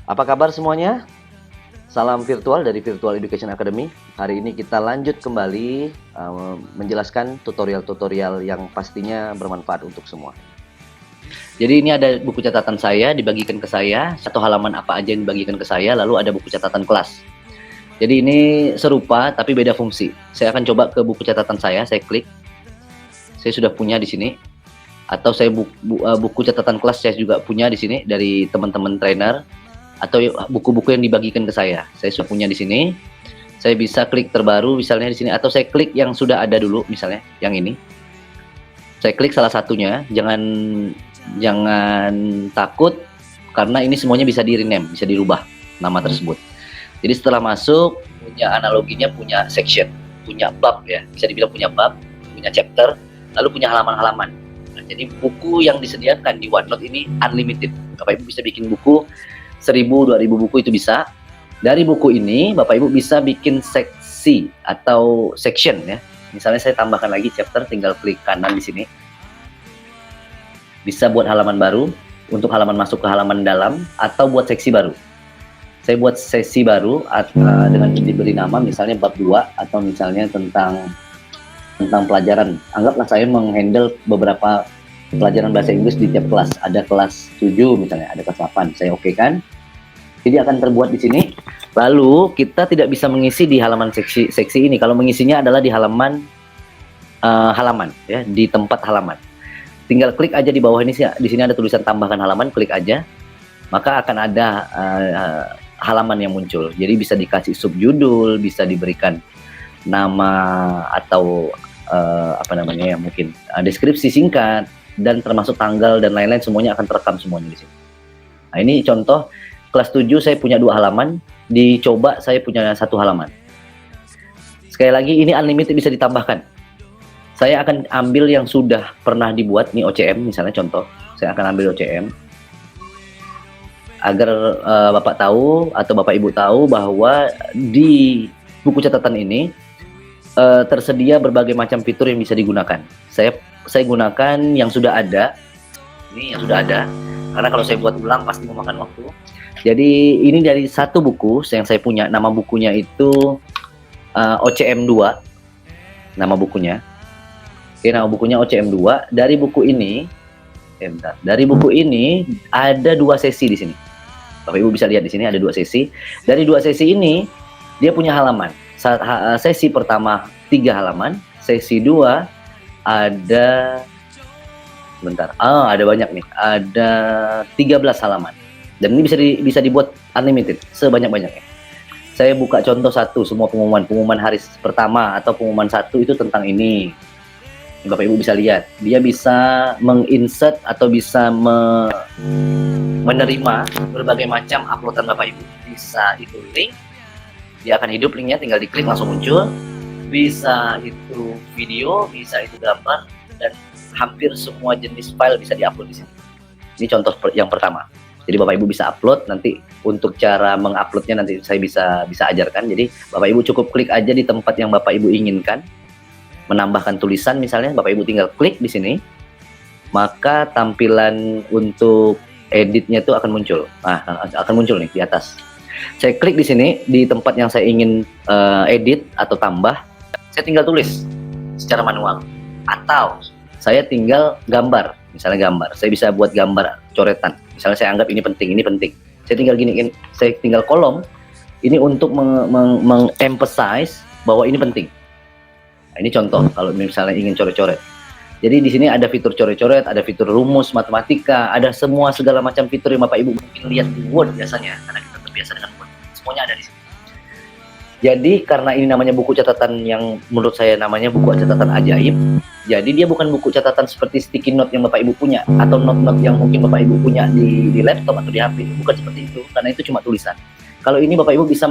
Apa kabar semuanya? Salam virtual dari Virtual Education Academy. Hari ini kita lanjut kembali menjelaskan tutorial-tutorial yang pastinya bermanfaat untuk semua. Jadi ini ada buku catatan saya, dibagikan ke saya, satu halaman apa aja yang dibagikan ke saya, lalu ada buku catatan kelas. Jadi ini serupa tapi beda fungsi. Saya akan coba ke buku catatan saya klik. Saya sudah punya di sini. Atau saya buku catatan kelas saya juga punya di sini dari teman-teman trainer, atau buku-buku yang dibagikan ke saya sudah punya di sini. Saya bisa klik terbaru misalnya di sini, atau saya klik yang sudah ada dulu, misalnya yang ini. Saya klik salah satunya, jangan takut karena ini semuanya bisa di rename, bisa dirubah nama tersebut. Jadi setelah masuk, punya analoginya, punya section, punya bab ya, bisa dibilang punya bab, punya chapter, lalu punya halaman-halaman. Nah, jadi buku yang disediakan di OneNote ini unlimited. Bapak Ibu bisa bikin buku 1000, 2000 buku itu bisa. Dari buku ini Bapak Ibu bisa bikin seksi atau section ya. Misalnya saya tambahkan lagi chapter, tinggal klik kanan di sini. Bisa buat halaman baru, untuk halaman masuk ke halaman dalam, atau buat seksi baru. Saya buat sesi baru dengan diberi nama misalnya bab 2, atau misalnya tentang pelajaran. Anggaplah saya menghandle beberapa pelajaran bahasa Inggris di tiap kelas. Ada kelas 7 misalnya, ada kelas 8. Saya oke kan? Jadi akan terbuat di sini. Lalu kita tidak bisa mengisi di halaman seksi ini. Kalau mengisinya adalah di halaman ya, di tempat halaman. Tinggal klik aja di bawah ini, di sini ada tulisan tambahkan halaman, klik aja. Maka akan ada halaman yang muncul. Jadi bisa dikasih subjudul, bisa diberikan nama atau ya, mungkin deskripsi singkat, dan termasuk tanggal dan lain-lain, semuanya akan terekam semuanya di sini. Nah, ini contoh kelas 7 saya punya 2 halaman, dicoba saya punya 1 halaman. Sekali lagi ini unlimited, bisa ditambahkan. Saya akan ambil yang sudah pernah dibuat, nih OCM misalnya contoh. Saya akan ambil OCM agar Bapak tahu atau Bapak Ibu tahu bahwa di buku catatan ini tersedia berbagai macam fitur yang bisa digunakan. Saya gunakan yang sudah ada. Ini yang sudah ada. Karena kalau saya buat ulang pasti memakan waktu. Jadi ini dari satu buku yang saya punya. Nama bukunya itu OCM 2. Nama bukunya. Oke, nama bukunya OCM 2. Dari buku ini, dari buku ini ada 2 sesi di sini. Bapak Ibu bisa lihat di sini ada 2 sesi. Dari 2 sesi ini dia punya halaman. Sesi pertama 3 halaman, sesi 2 ada ada banyak nih, ada 13 halaman. Dan ini bisa dibuat unlimited, sebanyak-banyaknya. Saya buka contoh satu, semua pengumuman hari pertama atau pengumuman 1 itu tentang ini. Bapak Ibu bisa lihat, dia bisa menginsert atau bisa menerima berbagai macam uploadan Bapak Ibu. Bisa itu link, dia akan hidup linknya, tinggal diklik langsung muncul. Bisa itu video, bisa itu gambar, dan hampir semua jenis file bisa diupload di sini. Ini contoh yang pertama. Jadi Bapak Ibu bisa upload, nanti untuk cara menguploadnya nanti saya bisa ajarkan. Jadi Bapak Ibu cukup klik aja di tempat yang Bapak Ibu inginkan. Menambahkan tulisan misalnya, Bapak Ibu tinggal klik di sini, maka tampilan untuk editnya itu akan muncul. Nah, akan muncul nih di atas. Saya klik di sini di tempat yang saya ingin edit atau tambah, saya tinggal tulis secara manual, atau saya tinggal gambar, misalnya gambar. Saya bisa buat gambar coretan. Misalnya saya anggap ini penting, ini penting. Saya tinggal giniin, saya tinggal kolom ini untuk emphasize bahwa ini penting. Nah, ini contoh kalau misalnya ingin coret-coret. Jadi di sini ada fitur coret-coret, ada fitur rumus matematika, ada semua segala macam fitur yang Bapak Ibu mungkin lihat di Word biasanya, karena kita terbiasa dengan Word. Semuanya ada di sini. Jadi karena ini namanya buku catatan yang menurut saya namanya buku catatan ajaib. Jadi dia bukan buku catatan seperti sticky note yang Bapak Ibu punya, atau note-note yang mungkin Bapak Ibu punya di laptop atau di HP. Bukan seperti itu, karena itu cuma tulisan. Kalau ini Bapak Ibu bisa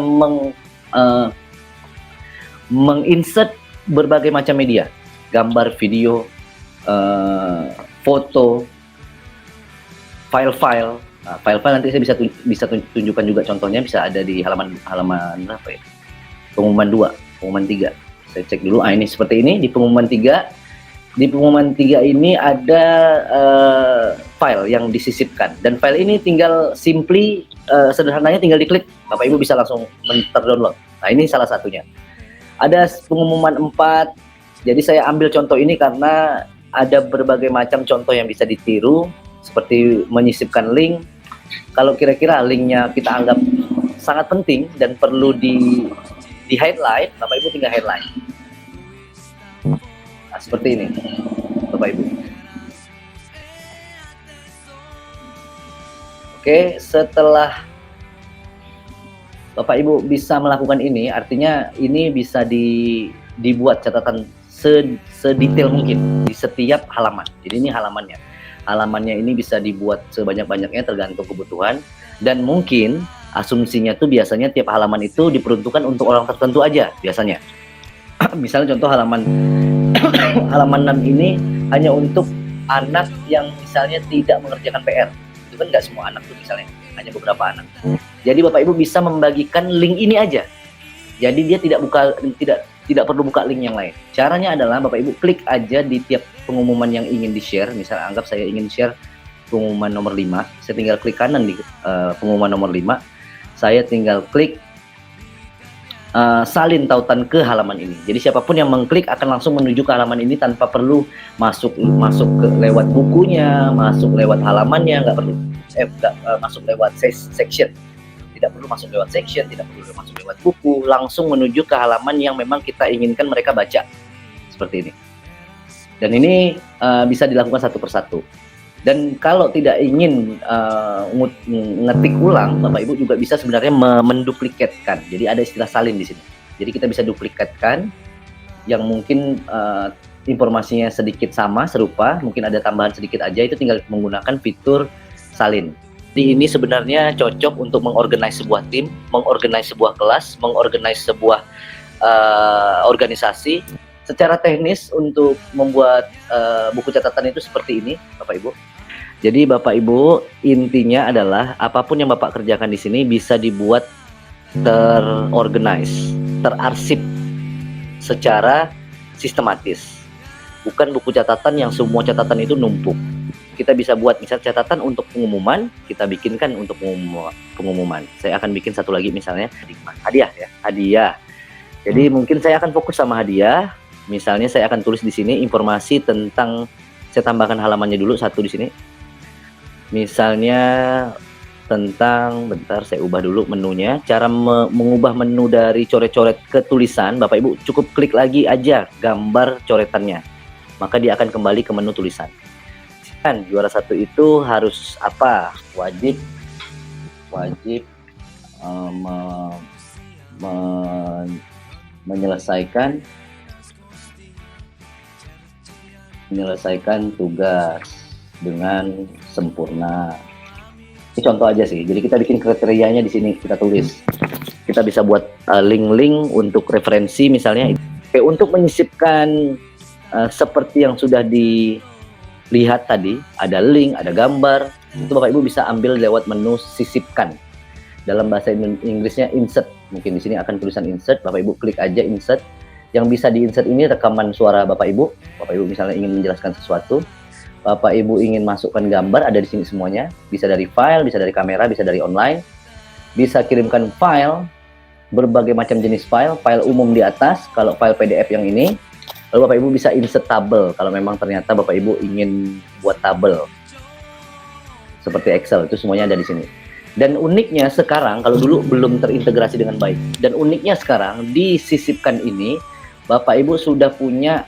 menginsert berbagai macam media, gambar, video, foto, file-file. Nah, file-file nanti saya bisa tunjukkan juga contohnya, bisa ada di halaman berapa ya? Pengumuman 2, pengumuman 3. Saya cek dulu. Ini seperti ini di pengumuman 3. Di pengumuman 3 ini ada file yang disisipkan, dan file ini tinggal sederhananya tinggal diklik, Bapak Ibu bisa langsung terdownload. Nah, ini salah satunya. Ada pengumuman 4. Jadi saya ambil contoh ini karena ada berbagai macam contoh yang bisa ditiru, seperti menyisipkan link. Kalau kira-kira linknya kita anggap sangat penting dan perlu di highlight, Bapak Ibu tinggal highlight. Nah, seperti ini, Bapak Ibu. Oke, setelah Bapak Ibu bisa melakukan ini, artinya ini bisa dibuat catatan sedetail mungkin di setiap halaman. Jadi ini halamannya. Halamannya ini bisa dibuat sebanyak-banyaknya tergantung kebutuhan, dan mungkin asumsinya tuh biasanya tiap halaman itu diperuntukkan untuk orang tertentu aja biasanya. Misalnya contoh halaman 6 ini hanya untuk anak yang misalnya tidak mengerjakan PR. Itu kan nggak semua anak tuh, misalnya hanya beberapa anak. Jadi Bapak Ibu bisa membagikan link ini aja. Jadi dia tidak perlu buka link yang lain. Caranya adalah Bapak Ibu klik aja di tiap pengumuman yang ingin di-share. Misalnya anggap saya ingin share pengumuman nomor 5, saya tinggal klik kanan di pengumuman nomor 5. Saya tinggal klik salin tautan ke halaman ini. Jadi siapapun yang mengklik akan langsung menuju ke halaman ini tanpa perlu masuk ke lewat bukunya, masuk lewat halamannya, nggak perlu masuk lewat section. Tidak perlu masuk lewat section, tidak perlu masuk lewat buku, langsung menuju ke halaman yang memang kita inginkan mereka baca. Seperti ini. Dan ini bisa dilakukan satu persatu. Dan kalau tidak ingin ngetik ulang, Bapak Ibu juga bisa sebenarnya menduplikatkan. Jadi ada istilah salin di sini. Jadi kita bisa duplikatkan yang mungkin informasinya sedikit sama, serupa, mungkin ada tambahan sedikit aja, itu tinggal menggunakan fitur salin. Jadi ini sebenarnya cocok untuk mengorganize sebuah tim, mengorganize sebuah kelas, mengorganize sebuah organisasi. Secara teknis untuk membuat buku catatan itu seperti ini, Bapak Ibu. Jadi Bapak Ibu, intinya adalah apapun yang Bapak kerjakan di sini bisa dibuat terorganize, terarsip secara sistematis. Bukan buku catatan yang semua catatan itu numpuk. Kita bisa buat misal catatan untuk pengumuman, kita bikinkan untuk pengumuman. Saya akan bikin satu lagi misalnya hadiah ya, hadiah. Jadi mungkin saya akan fokus sama hadiah. Misalnya saya akan tulis di sini informasi tentang, saya tambahkan halamannya dulu satu di sini. Misalnya tentang, bentar saya ubah dulu menunya. Cara mengubah menu dari coret-coret ke tulisan, Bapak Ibu cukup klik lagi aja gambar coretannya. Maka dia akan kembali ke menu tulisan. Kan juara satu itu harus apa? Wajib menyelesaikan tugas dengan sempurna. Ini contoh aja sih. Jadi kita bikin kriterianya di sini, kita tulis. Kita bisa buat link-link untuk referensi misalnya. Oke, untuk menyisipkan seperti yang sudah dilihat tadi, ada link, ada gambar. Itu Bapak Ibu bisa ambil lewat menu sisipkan. Dalam bahasa Inggrisnya insert. Mungkin di sini akan tulisan insert. Bapak Ibu klik aja insert. Yang bisa di-insert ini rekaman suara Bapak Ibu. Bapak Ibu misalnya ingin menjelaskan sesuatu, Bapak Ibu ingin masukkan gambar, ada di sini semuanya. Bisa dari file, bisa dari kamera, bisa dari online. Bisa kirimkan file, berbagai macam jenis file. File umum di atas, kalau file PDF yang ini. Lalu Bapak Ibu bisa insert tabel, kalau memang ternyata Bapak Ibu ingin buat tabel. Seperti Excel, itu semuanya ada di sini. Dan uniknya sekarang, kalau dulu belum terintegrasi dengan baik. Dan uniknya sekarang, disisipkan ini, Bapak Ibu sudah punya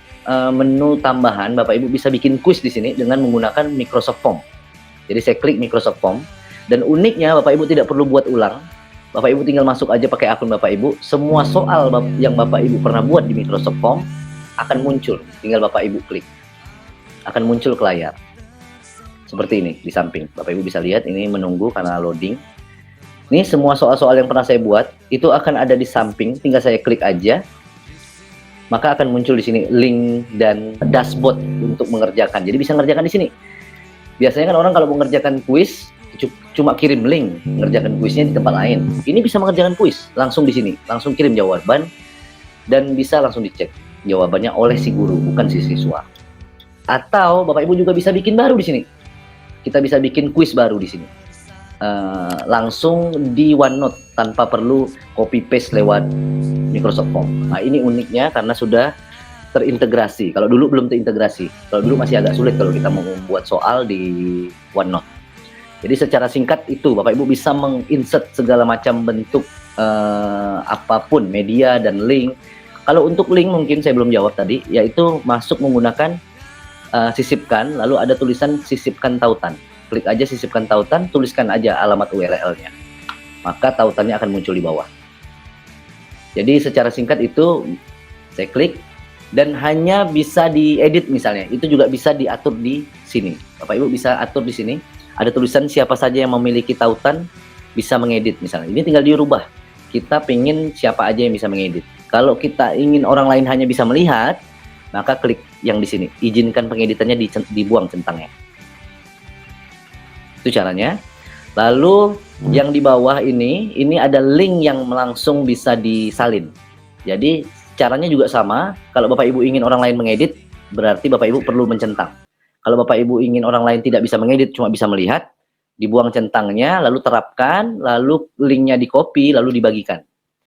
menu tambahan. Bapak Ibu bisa bikin kuis di sini dengan menggunakan Microsoft Form. Jadi saya klik Microsoft Form, dan uniknya Bapak Ibu tidak perlu buat ulang. Bapak Ibu tinggal masuk aja pakai akun Bapak Ibu. Semua soal yang Bapak Ibu pernah buat di Microsoft Form akan muncul. Tinggal Bapak Ibu klik, akan muncul ke layar. Seperti ini di samping. Bapak Ibu bisa lihat ini menunggu karena loading. Ini semua soal-soal yang pernah saya buat itu akan ada di samping. Tinggal saya klik aja. Maka akan muncul di sini link dan dashboard untuk mengerjakan. Jadi bisa mengerjakan di sini. Biasanya kan orang kalau mengerjakan kuis cuma kirim link, mengerjakan kuisnya di tempat lain. Ini bisa mengerjakan kuis langsung di sini, langsung kirim jawaban dan bisa langsung dicek jawabannya oleh si guru, bukan si siswa. Atau Bapak Ibu juga bisa bikin baru di sini. Kita bisa bikin kuis baru di sini. Langsung di OneNote tanpa perlu copy paste lewat Microsoft Form. Nah, ini uniknya karena sudah terintegrasi. Kalau dulu belum terintegrasi. Kalau dulu masih agak sulit kalau kita mau membuat soal di OneNote. Jadi secara singkat itu Bapak Ibu bisa menginsert segala macam bentuk apapun, media dan link. Kalau untuk link mungkin saya belum jawab tadi, yaitu masuk menggunakan sisipkan, lalu ada tulisan sisipkan tautan. Klik aja sisipkan tautan, tuliskan aja alamat URL-nya. Maka tautannya akan muncul di bawah. Jadi secara singkat itu saya klik dan hanya bisa diedit misalnya. Itu juga bisa diatur di sini. Bapak Ibu bisa atur di sini. Ada tulisan siapa saja yang memiliki tautan bisa mengedit misalnya. Ini tinggal dirubah. Kita pengen siapa aja yang bisa mengedit. Kalau kita ingin orang lain hanya bisa melihat, maka klik yang di sini. Izinkan pengeditannya dibuang centangnya. Itu caranya. Lalu yang di bawah ini ada link yang langsung bisa disalin. Jadi caranya juga sama. Kalau Bapak Ibu ingin orang lain mengedit, berarti Bapak Ibu perlu mencentang. Kalau Bapak Ibu ingin orang lain tidak bisa mengedit, cuma bisa melihat, dibuang centangnya, lalu terapkan, lalu linknya di copy, lalu dibagikan.